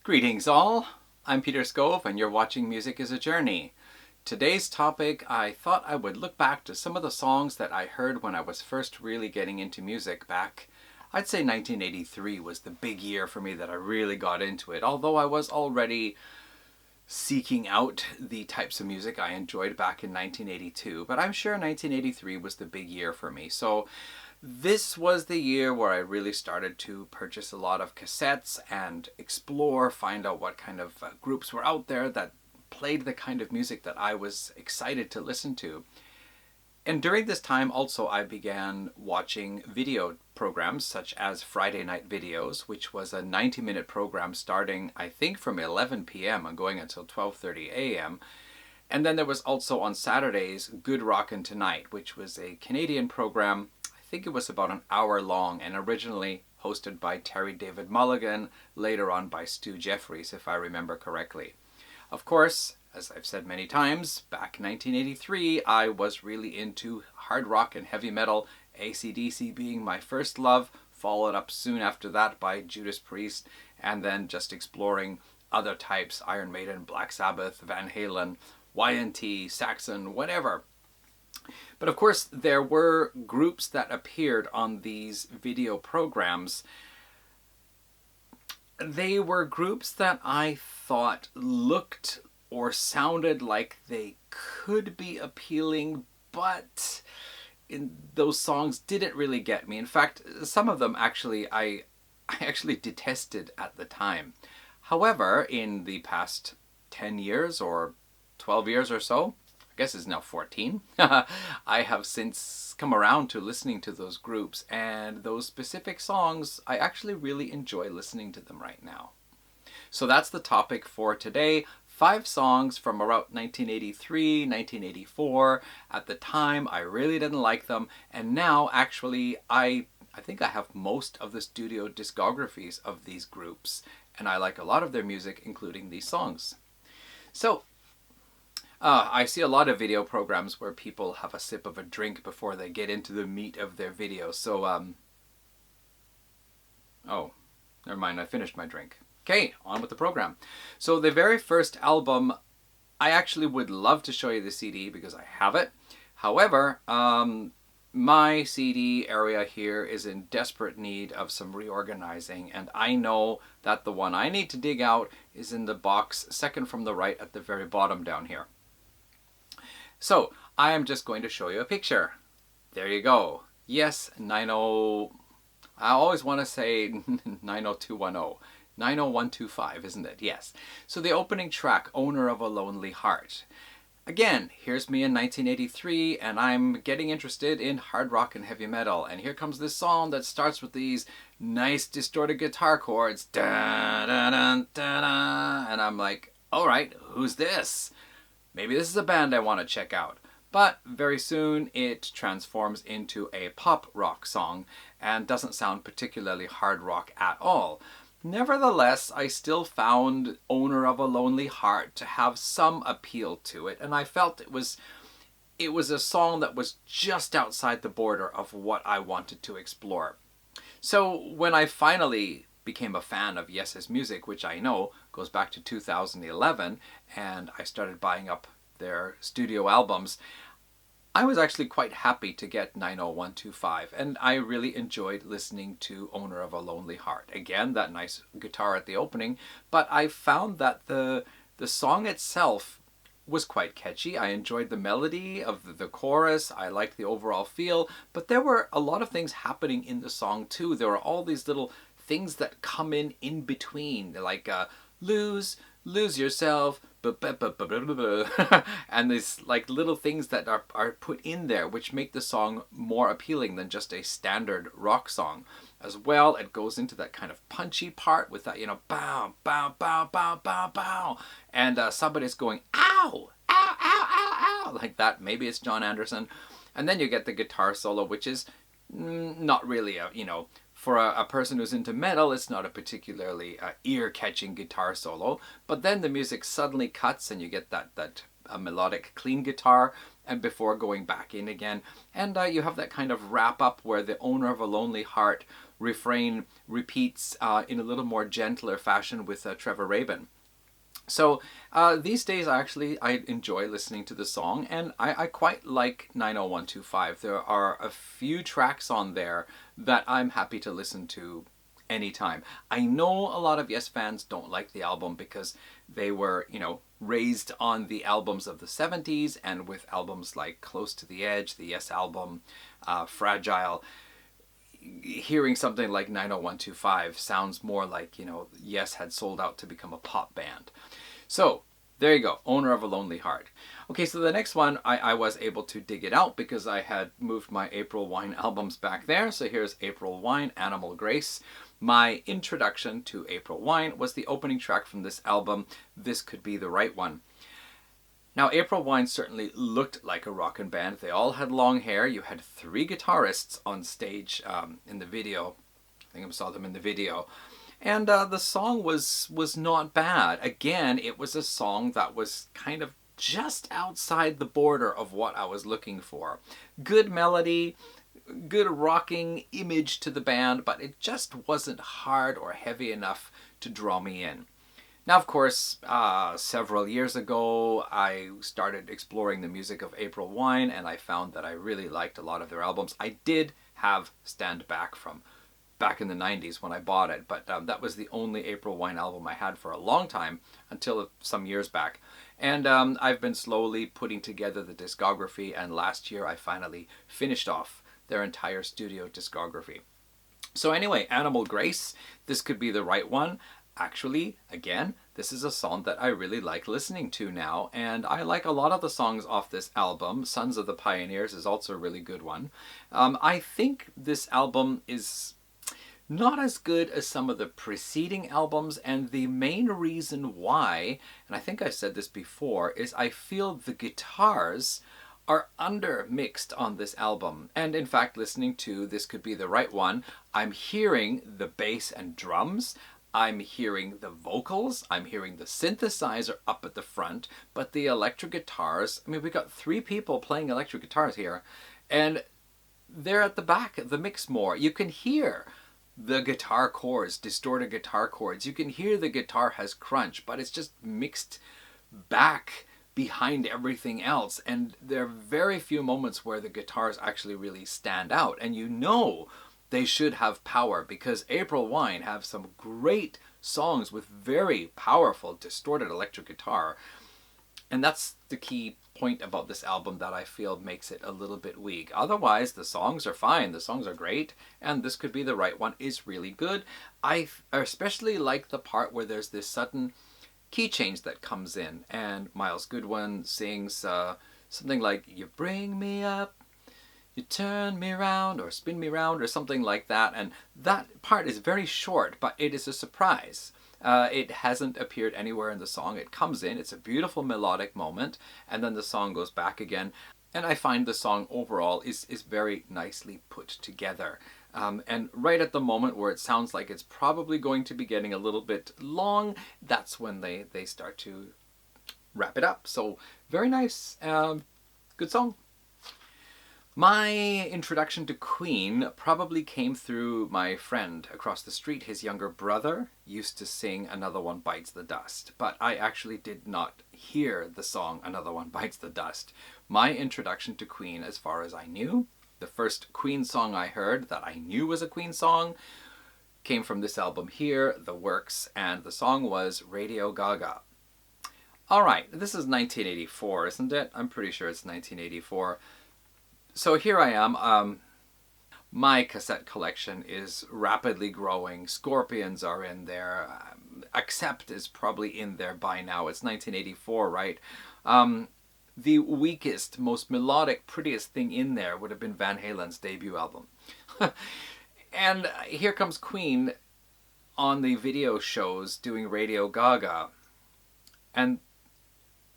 Greetings all, I'm Peter Scove and you're watching Music is a Journey. Today's topic, I thought I would look back to some of the songs that I heard when I was first really getting into music back. I'd say 1983 was the big year for me that I really got into it, although I was already seeking out the types of music I enjoyed back in 1982, but I'm sure 1983 was the big year for me. So this was the year where I really started to purchase a lot of cassettes and explore, find out what kind of groups were out there that played the kind of music that I was excited to listen to. And during this time also I began watching video programs such as Friday Night Videos, which was a 90-minute program starting I think from 11 p.m. and going until 12:30 a.m. And then there was also on Saturdays Good Rockin' Tonight, which was a Canadian program. I think it was about an hour long and originally hosted by Terry David Mulligan, later on by Stu Jeffries, if I remember correctly. Of course, as I've said many times, back in 1983, I was really into hard rock and heavy metal, AC/DC being my first love, followed up soon after that by Judas Priest, and then just exploring other types, Iron Maiden, Black Sabbath, Van Halen, Y&T, Saxon, whatever. But of course, there were groups that appeared on these video programs. They were groups that I thought looked or sounded like they could be appealing, but those songs didn't really get me. In fact, some of them actually I actually detested at the time. However, in the past 10 years or 12 years or so, I guess it's now 14, I have since come around to listening to those groups, and those specific songs, I actually really enjoy listening to them right now. So that's the topic for today. 5 songs from around 1983, 1984. At the time, I really didn't like them, and now actually I think I have most of the studio discographies of these groups, and I like a lot of their music, including these songs. So, I see a lot of video programs where people have a sip of a drink before they get into the meat of their video. So, oh, never mind, I finished my drink. Okay, on with the program. So the very first album, I actually would love to show you the CD because I have it. However, my CD area here is in desperate need of some reorganizing, and I know that the one I need to dig out is in the box second from the right at the very bottom down here. So I am just going to show you a picture. There you go. Yes, 90, I always want to say 90210. 90125, isn't it? Yes. So the opening track, Owner of a Lonely Heart. Again, here's me in 1983, and I'm getting interested in hard rock and heavy metal. And here comes this song that starts with these nice distorted guitar chords. Da, da, da, da, da. And I'm like, all right, who's this? Maybe this is a band I want to check out. But very soon it transforms into a pop rock song and doesn't sound particularly hard rock at all. Nevertheless, I still found Owner of a Lonely Heart to have some appeal to it, and I felt it was a song that was just outside the border of what I wanted to explore. So when I finally became a fan of Yes's music, which I know goes back to 2011, and I started buying up their studio albums, I was actually quite happy to get 90125, and I really enjoyed listening to Owner of a Lonely Heart. Again, that nice guitar at the opening, but I found that the song itself was quite catchy. I enjoyed the melody of the chorus, I liked the overall feel, but there were a lot of things happening in the song too. There were all these little things that come in between, like lose yourself, and these like little things that are put in there which make the song more appealing than just a standard rock song. As well, it goes into that kind of punchy part with that, bow, bow, bow, bow, bow, bow, and somebody's going ow, ow, ow, ow, ow, like that. Maybe it's John Anderson. And then you get the guitar solo, which is not really a, for a person who's into metal, it's not a particularly ear-catching guitar solo. But then the music suddenly cuts and you get that melodic, clean guitar. and before going back in again. And you have that kind of wrap up where the owner of a lonely heart refrain repeats in a little more gentler fashion with Trevor Rabin. So these days, actually, I enjoy listening to the song, and I quite like 90125. There are a few tracks on there that I'm happy to listen to anytime. I know a lot of Yes fans don't like the album because they were, raised on the albums of the 70s, and with albums like Close to the Edge, the Yes album, Fragile, hearing something like 90125 sounds more like, Yes had sold out to become a pop band. So there you go, Owner of a Lonely Heart. Okay, so the next one, I was able to dig it out because I had moved my April Wine albums back there. So here's April Wine, Animal Grace. My introduction to April Wine was the opening track from this album, This Could Be the Right One. Now, April Wine certainly looked like a rockin' band. They all had long hair. You had 3 guitarists on stage in the video. I think I saw them in the video. And the song was not bad. Again, it was a song that was kind of just outside the border of what I was looking for. Good melody, good rocking image to the band, but it just wasn't hard or heavy enough to draw me in. Now, of course, several years ago, I started exploring the music of April Wine, and I found that I really liked a lot of their albums. I did have Stand Back from back in the 90s when I bought it, but that was the only April Wine album I had for a long time, until some years back. And I've been slowly putting together the discography, and last year I finally finished off their entire studio discography. So anyway, Animal Grace, This Could Be the Right One. Actually, again, this is a song that I really like listening to now, and I like a lot of the songs off this album. Sons of the Pioneers is also a really good one. I think this album is not as good as some of the preceding albums, and the main reason why, and I think I said this before, is I feel the guitars are under-mixed on this album. And in fact, listening to This Could Be the Right One, I'm hearing the bass and drums, I'm hearing the vocals, I'm hearing the synthesizer up at the front, but the electric guitars, I mean, we got 3 people playing electric guitars here, and they're at the back of the mix more. You can hear the guitar chords, distorted guitar chords. You can hear the guitar has crunch, but it's just mixed back behind everything else. And there are very few moments where the guitars actually really stand out. And they should have power, because April Wine have some great songs with very powerful distorted electric guitar. And that's the key point about this album that I feel makes it a little bit weak. Otherwise, the songs are fine. The songs are great, and This Could Be the Right One is really good. I especially like the part where there's this sudden key change that comes in, and Miles Goodwin sings something like, "You bring me up, you turn me round," or "spin me round," or something like that. And that part is very short, but it is a surprise. It hasn't appeared anywhere in the song. It comes in, it's a beautiful melodic moment, and then the song goes back again. And I find the song overall is very nicely put together. And right at the moment where it sounds like it's probably going to be getting a little bit long, that's when they start to wrap it up. So very nice, good song. My introduction to Queen probably came through my friend across the street. His younger brother used to sing Another One Bites the Dust, but I actually did not hear the song Another One Bites the Dust. My introduction to Queen, as far as I knew, the first Queen song I heard that I knew was a Queen song, came from this album here, The Works, and the song was Radio Gaga. Alright, this is 1984, isn't it? I'm pretty sure it's 1984. So here I am. My cassette collection is rapidly growing. Scorpions are in there. Accept is probably in there by now. It's 1984, right? The weakest, most melodic, prettiest thing in there would have been Van Halen's debut album. And here comes Queen on the video shows doing Radio Gaga. And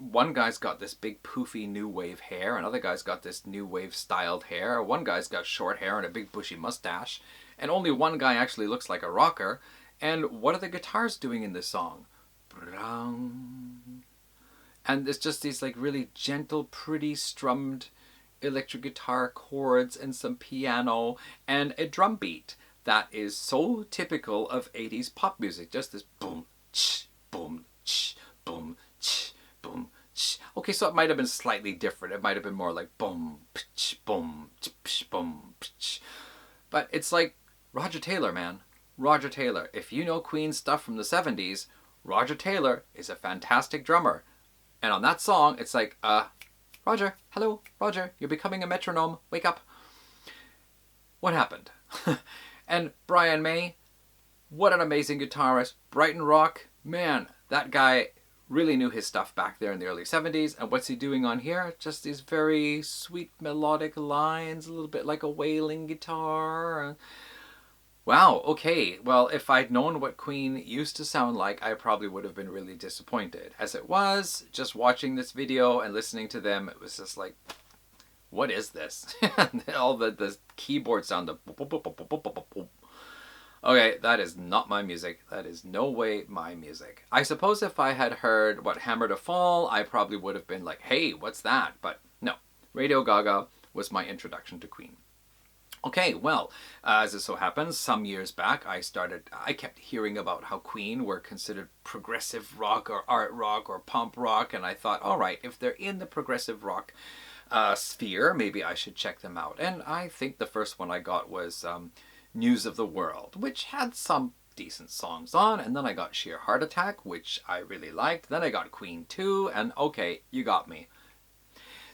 one guy's got this big poofy new wave hair, another guy's got this new wave styled hair, one guy's got short hair and a big bushy mustache, and only one guy actually looks like a rocker. And what are the guitars doing in this song? And it's just these like really gentle, pretty strummed electric guitar chords and some piano and a drum beat that is so typical of 80s pop music. Just this boom, ch, boom, ch, boom, ch, boom, ch. Okay, so it might have been slightly different. It might have been more like boom, ch, boom, ch, boom, ch. But it's like Roger Taylor, man. Roger Taylor. If you know Queen stuff from the 70s, Roger Taylor is a fantastic drummer. And on that song, it's like, Roger, hello, Roger, you're becoming a metronome, wake up. What happened? And Brian May, what an amazing guitarist. Brighton Rock, man, that guy really knew his stuff back there in the early 70s. And what's he doing on here? Just these very sweet melodic lines, a little bit like a wailing guitar. Wow, okay, well, if I'd known what Queen used to sound like, I probably would have been really disappointed. As it was, just watching this video and listening to them, it was just like, what is this? All the keyboard sound, okay, that is not my music. That is no way my music. I suppose if I had heard What Hammer to Fall, I probably would have been like, hey, what's that? But no, Radio Gaga was my introduction to Queen. Okay, well, as it so happens, some years back I kept hearing about how Queen were considered progressive rock or art rock or punk rock, and I thought, all right, if they're in the progressive rock sphere, maybe I should check them out. And I think the first one I got was News of the World, which had some decent songs on, and then I got Sheer Heart Attack, which I really liked. Then I got Queen 2, and okay, you got me.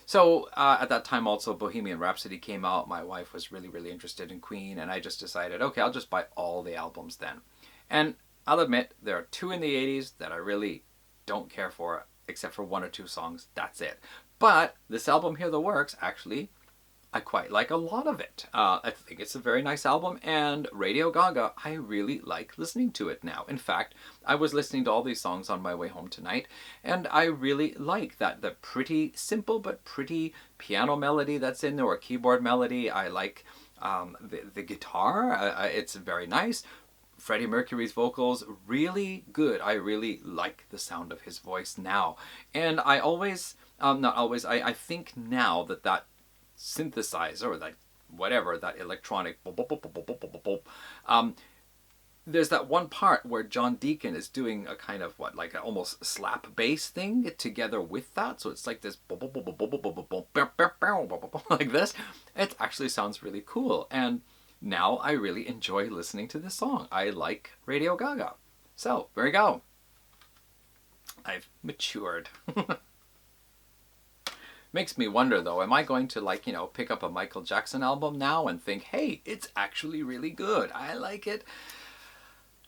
So at that time also Bohemian Rhapsody came out. My wife was really, really interested in Queen, and I just decided, okay, I'll just buy all the albums then. And I'll admit, there are 2 in the 80s that I really don't care for, except for 1 or 2 songs. That's it. But this album here, The Works, actually, I quite like a lot of it. I think it's a very nice album, and Radio Gaga, I really like listening to it now. In fact, I was listening to all these songs on my way home tonight, and I really like the pretty simple but pretty piano melody that's in there, or keyboard melody. I like the guitar. It's very nice. Freddie Mercury's vocals, really good. I really like the sound of his voice now. And I always, not always, I think now that synthesizer, or that whatever, that electronic there's that one part where John Deacon is doing a kind of like an almost slap bass thing together with that, so it's like this like this. It actually sounds really cool, and now I really enjoy listening to this song. I like Radio Gaga. So there you go. I've matured. Makes me wonder though, am I going to pick up a Michael Jackson album now and think, hey, it's actually really good, I like it?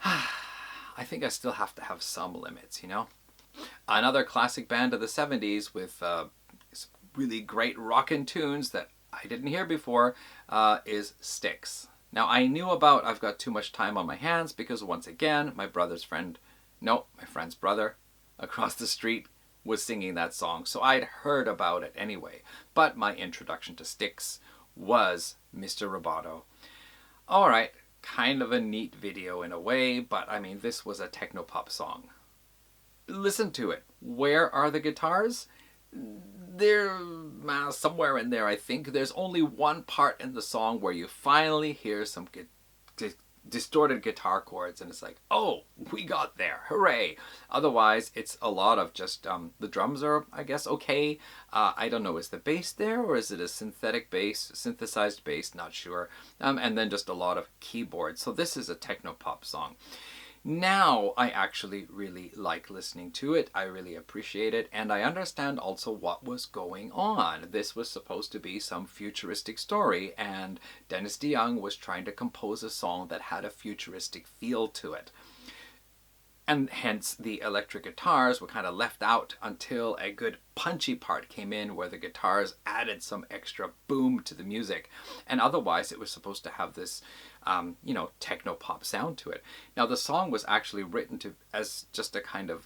I think I still have to have some limits, Another classic band of the 70s with some really great rockin' tunes that I didn't hear before is Styx. Now I knew about I've Got Too Much Time on My Hands because once again, my friend's brother across the street was singing that song, so I'd heard about it anyway. But my introduction to Styx was Mr. Roboto. Alright, kind of a neat video in a way, but I mean, this was a techno-pop song. Listen to it. Where are the guitars? They're somewhere in there, I think. There's only one part in the song where you finally hear some distorted guitar chords, and it's like, oh, we got there, hooray. Otherwise, it's a lot of just the drums are, I guess, okay. I don't know, is the bass there, or is it a synthetic bass, synthesized bass? Not sure. And then just a lot of keyboards. So this is a techno pop song. Now I actually really like listening to it. I really appreciate it, and I understand also what was going on. This was supposed to be some futuristic story, and Dennis DeYoung was trying to compose a song that had a futuristic feel to it. And hence the electric guitars were kind of left out until a good punchy part came in where the guitars added some extra boom to the music. And otherwise it was supposed to have this, techno pop sound to it. Now the song was actually written as just a kind of,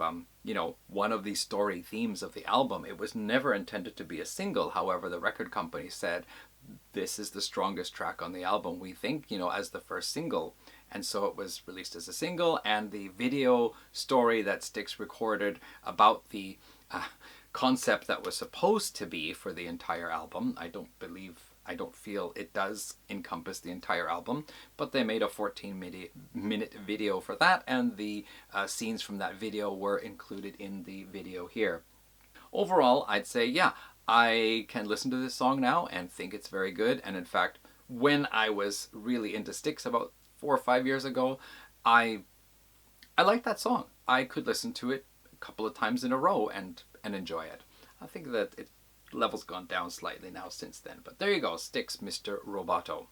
one of the story themes of the album. It was never intended to be a single. However, the record company said, this is the strongest track on the album, we think, as the first single. And so it was released as a single, and the video story that Styx recorded about the concept that was supposed to be for the entire album. I don't feel it does encompass the entire album, but they made a 14-minute video for that, and the scenes from that video were included in the video here. Overall, I'd say, yeah, I can listen to this song now and think it's very good. And in fact, when I was really into Styx about 4 or 5 years ago, I liked that song. I could listen to it a couple of times in a row and enjoy it. I think that it level's gone down slightly now since then, but there you go, Styx, Mr. Roboto.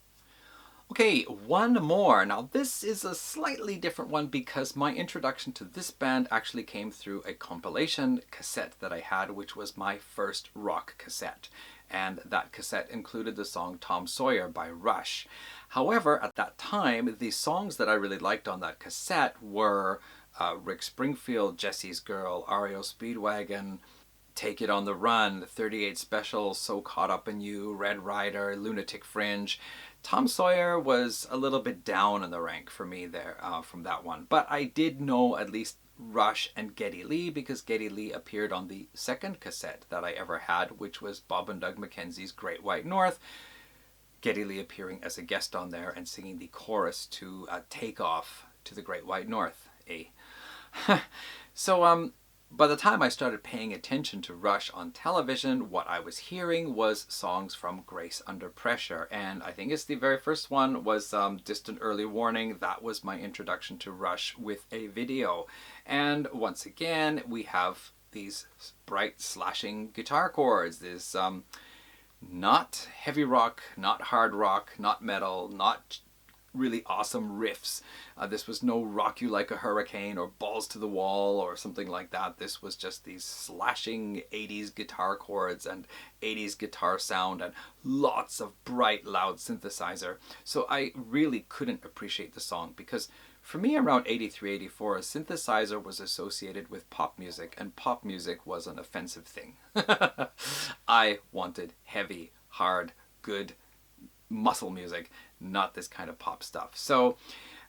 Okay, one more. Now this is a slightly different one because my introduction to this band actually came through a compilation cassette that I had, which was my first rock cassette. And that cassette included the song Tom Sawyer by Rush. However, at that time, the songs that I really liked on that cassette were Rick Springfield, Jesse's Girl, REO Speedwagon, Take It on the Run, 38 Special, So Caught Up in You, Red Rider, Lunatic Fringe. Tom Sawyer was a little bit down in the rank for me there from that one. But I did know at least Rush and Geddy Lee because Geddy Lee appeared on the second cassette that I ever had, which was Bob and Doug McKenzie's Great White North. Geddy Lee appearing as a guest on there and singing the chorus to Take Off to the Great White North. So by the time I started paying attention to Rush on television, what I was hearing was songs from Grace Under Pressure. And I think it's the very first one was Distant Early Warning. That was my introduction to Rush with a video. And once again, we have these bright slashing guitar chords. This not heavy rock, not hard rock, not metal, not really awesome riffs. This was no Rock You Like a Hurricane or Balls to the Wall or something like that. This was just these slashing 80s guitar chords and 80s guitar sound and lots of bright, loud synthesizer. So I really couldn't appreciate the song because for me around 83, 84, a synthesizer was associated with pop music, and pop music was an offensive thing. I wanted heavy, hard, good muscle music, not this kind of pop stuff. So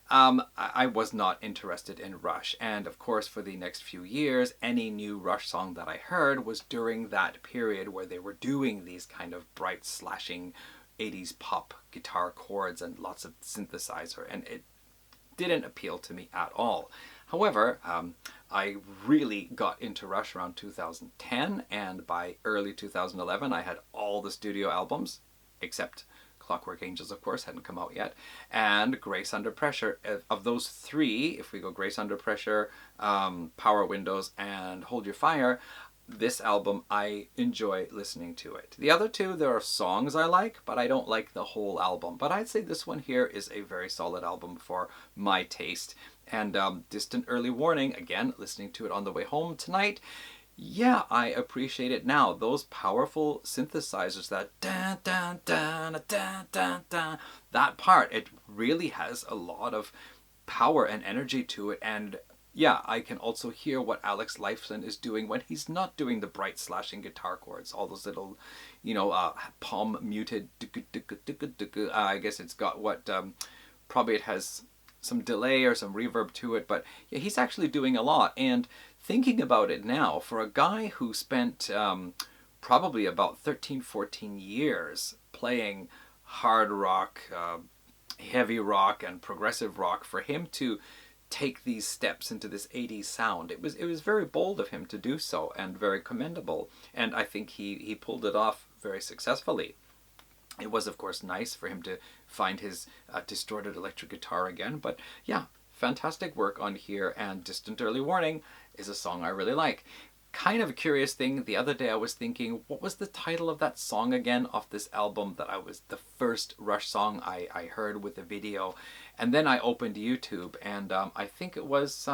I was not interested in Rush. And of course, for the next few years, any new Rush song that I heard was during that period where they were doing these kind of bright, slashing 80s pop guitar chords and lots of synthesizer. And it didn't appeal to me at all. However, I really got into Rush around 2010, and by early 2011, I had all the studio albums, except Clockwork Angels, of course, hadn't come out yet, and Grace Under Pressure. Of those three, if we go Grace Under Pressure, Power Windows, and Hold Your Fire, this album, I enjoy listening to it. The other two, there are songs I like, but I don't like the whole album. But I'd say this one here is a very solid album for my taste. And Distant Early Warning, again, listening to it on the way home tonight, yeah, I appreciate it now. Those powerful synthesizers, that dun, dun, dun, dun, dun, dun, that part, it really has a lot of power and energy to it. And yeah, I can also hear what Alex Lifeson is doing when he's not doing the bright slashing guitar chords. All those little, palm muted, I guess it's got what, probably it has some delay or some reverb to it, but yeah, he's actually doing a lot. And thinking about it now, for a guy who spent probably about 13, 14 years playing hard rock, heavy rock, and progressive rock, for him to take these steps into this 80s sound, it was very bold of him to do so, and very commendable. And I think he pulled it off very successfully. It was, of course, nice for him to find his distorted electric guitar again, but yeah, fantastic work on here, and Distant Early Warning is a song I really like. Kind of a curious thing, the other day I was thinking, what was the title of that song again off this album that was the first Rush song I heard with the video? And then I opened YouTube, and I think it was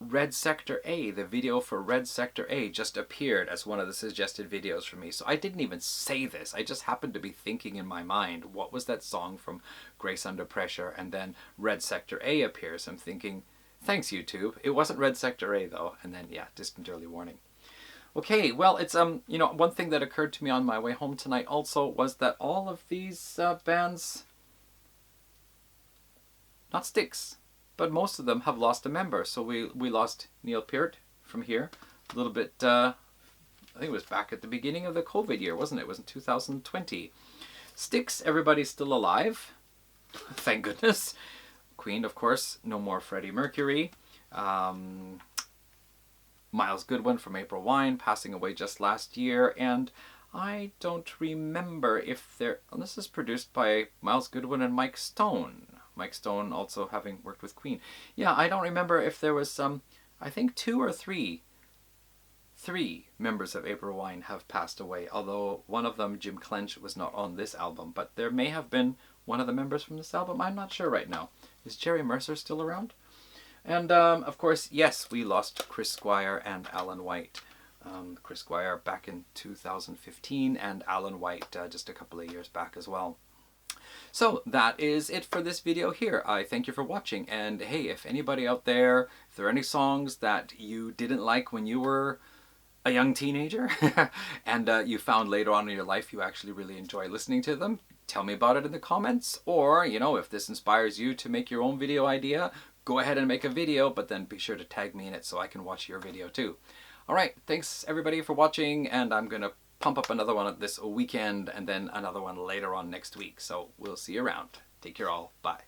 Red Sector A. The video for Red Sector A just appeared as one of the suggested videos for me. So I didn't even say this. I just happened to be thinking in my mind, what was that song from Grace Under Pressure? And then Red Sector A appears. I'm thinking, thanks YouTube. It wasn't Red Sector A though. And then yeah, Distant Early Warning. Okay, well, it's one thing that occurred to me on my way home tonight also was that all of these bands, not Styx, but most of them have lost a member. So we lost Neil Peart from here, A little bit, I think it was back at the beginning of the COVID year, wasn't it? It was in 2020. Styx, everybody's still alive. Thank goodness. Queen, of course, no more Freddie Mercury. Miles Goodwin from April Wine, passing away just last year. And I don't remember if there... And this is produced by Miles Goodwin and Mike Stone. Mike Stone also having worked with Queen. Yeah, I don't remember if there was some... I think 2 or 3 members of April Wine have passed away, although one of them, Jim Clench, was not on this album, but there may have been one of the members from this album. I'm not sure right now. Is Jerry Mercer still around? And of course, yes, we lost Chris Squire and Alan White. Chris Squire back in 2015 and Alan White just a couple of years back as well. So that is it for this video here. I thank you for watching, and hey, if anybody out there, if there are any songs that you didn't like when you were a young teenager and you found later on in your life you actually really enjoy listening to them, tell me about it in the comments. Or, you know, if this inspires you to make your own video idea, go ahead and make a video, but then be sure to tag me in it so I can watch your video too. Alright, thanks everybody for watching, and I'm gonna pump up another one this weekend and then another one later on next week. So we'll see you around. Take care all. Bye.